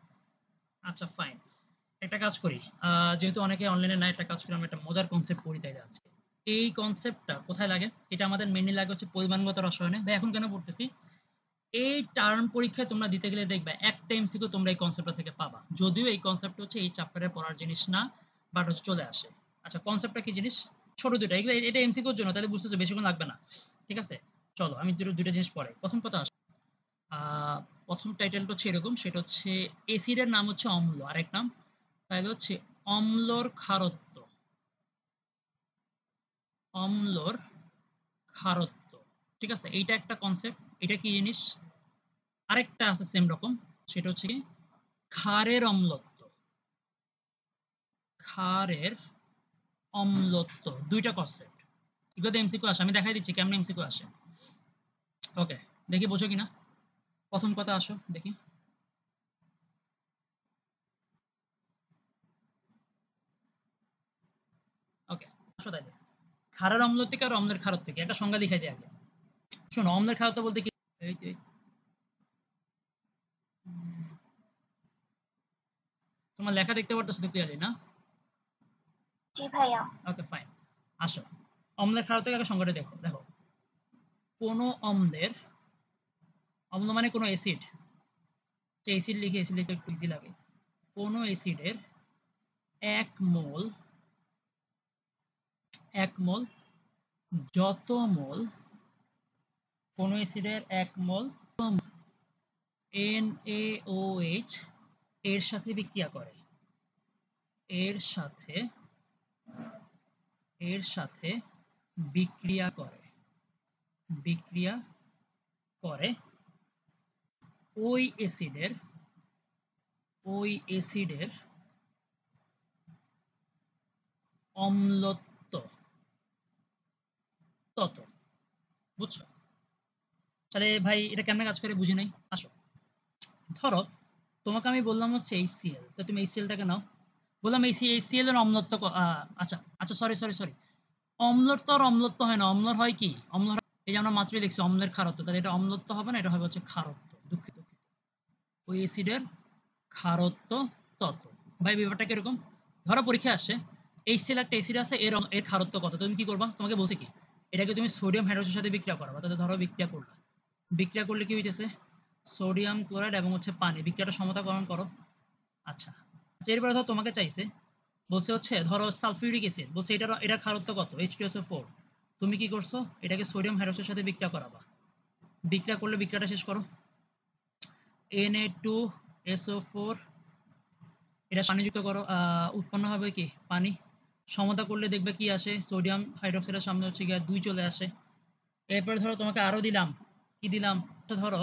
আচ্ছা ফাইন। একটা কাজ করি, যেহেতু অনেকে অনলাইনে নাই, একটা কাজ করি আমরা একটা মজার কনসেপ্ট পড়ি তাইলে আজকে। এই কনসেপ্টটা কোথায় লাগে? এটা আমাদের মেইনলি লাগে হচ্ছে পরিমাণগত রসায়নে। ভাই এখন কেন পড়তেছি? এই টার্ম পরীক্ষায় তোমরা দিতে গেলে দেখবে একটা এমসিকিউ তোমরা এই কনসেপ্টটা থেকে পাবা। যদিও এই কনসেপ্ট হচ্ছে এই চ্যাপ্টারে পড়ার জিনিস না, বাট হচ্ছে চলে আসে। আচ্ছা কনসেপ্টটা কি জিনিস? ছোট ২ টা। এগুলো এটা এমসিকিউর জন্য, তাহলে বুঝতেছো বেশিক্ষণ লাগবে না। ঠিক আছে? চলো আমি ২ টা জিনিস পড়াই। প্রথম কথা আসো। আ প্রথম টাইটেলটা হচ্ছে এরকম, সেটা হচ্ছে এসিডের নাম হচ্ছে অম্ল। আরেক নাম তাহলে হচ্ছে অম্লর ক্ষারত্ব। অম্লর ক্ষারত্ব। ঠিক আছে? এইটা একটা কনসেপ্ট। এটা কি জিনিস? আরেকটা আছে সেম রকম। সেটা হচ্ছে কি? ক্ষারের অম্লত্ব। ক্ষারের অম্লত্ব। ২ টা কনসেপ্ট। এগুলোতে এমসিকিউ আসে। আমি দেখাই দিচ্ছি কেমনে এমসিকিউ আসে। ওকে, দেখি বোঝো কিনা? প্রথম কথা আসো দেখি। ওকে, আসো তাইলে। ক্ষারের অম্লত্ব কি আর অম্লের ক্ষারত্ব কি? একটা সংজ্ঞা লিখাই দিই আগে। শোনো, অম্লের ক্ষারত্ব বলতে কি? এই তোমার লেখা দেখতে পারতেছো তো ক্লিয়ারলি না? জি ভাইয়া। Okay fine. আসো। অম্লের ক্ষারত্বের আগে সংজ্ঞাটা দেখো। দেখো। কোনো অম্লের, অম্ল মানে কোনো অ্যাসিড। যে অ্যাসিড লিখে একটু ইজি লাগে। কোনো অ্যাসিডের ১ মোল যত মোল, কোনো অ্যাসিডের ১ মোল NaOH এর সাথে বিক্রিয়া করে। এর সাথে বিক্রিয়া করে ওই অ্যাসিডের অম্লত্ব তত। বুঝছো? তাহলে ভাই এটা কেমনে কাজ করে বুঝি নাই। আসো। ধরো তোমাকে আমি বললাম হচ্ছে HCl, তো তুমি HCl-টাকে নাও। বললাম HCl এর অম্লত্ব আচ্ছা সরি। অম্লত্ব আর অম্লত্ব হয় না। অম্লর হয় কি? এই যে আমরা মাত্রই দেখছি অম্লের ক্ষারত্ব, তাহলে এটা অম্লত্ব হবে না, এটা হবে হচ্ছে ক্ষারত্ব। দুঃখিত। ওই অ্যাসিডের ক্ষারত্ব তত। ভাই ব্যাপারটা কিরকম? ধরো পরীক্ষায় আসছে HCl একটা অ্যাসিড আছে, এর ক্ষারত্ব কত? তুমি কি করবা? তোমাকে বলছে কি? এটাকে তুমি সোডিয়াম হাইড্রোক্সাইডের সাথে বিক্রিয়া করাবা। তাহলে ধরো বিক্রিয়া করলা। বিক্রিয়া করলে কি হইতেছে? সোডিয়াম ক্লোরাইড এবং হচ্ছে পানি। বিক্রিয়াটা সমতাকরণ করো। আচ্ছা। এরপরে ধরো তোমাকে চাইছে, বলছে হচ্ছে ধরো সালফিউরিক অ্যাসিড, বলছে এটার ক্ষারত্ব কত? H2SO4। তুমি কি করছো? এটাকে সোডিয়াম হাইড্রোক্সাইডের সাথে বিক্রিয়া করাবা। বিক্রিয়া করলে বিক্রিয়াটা শেষ করো। Na2SO4, এটা পানিযুক্ত করো, উৎপন্ন হবে কি? পানি। সমতা করলে দেখবে কি আসে? সোডিয়াম হাইড্রোক্সাইডের সামনে হচ্ছে গিয়ে 2 চলে আসে। এরপরে ধরো তোমাকে আরো দিলাম, কি দিলাম? ধরো